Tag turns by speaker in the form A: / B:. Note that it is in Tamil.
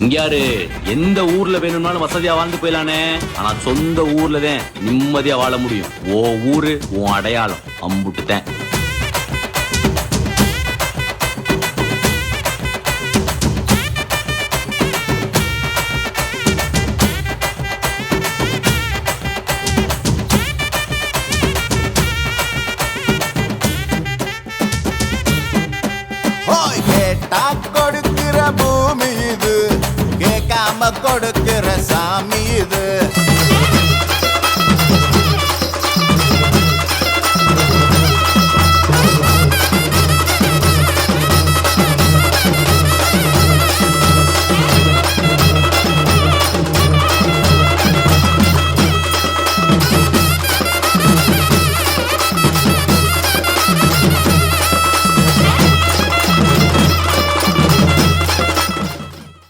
A: இங்க யாரு எந்த ஊர்ல வேணும்னாலும் வசதியா வாழ்ந்து போயிடலானே. ஆனா சொந்த ஊர்ல தான் நிம்மதியா வாழ முடியும். ஓ ஊரு உன் அடையாளம் அம்புட்டுத்தேன்.
B: கேட்டா கொடுக்கிற பூமி இது, கேட்காம கொடுக்கிற சாமி இது.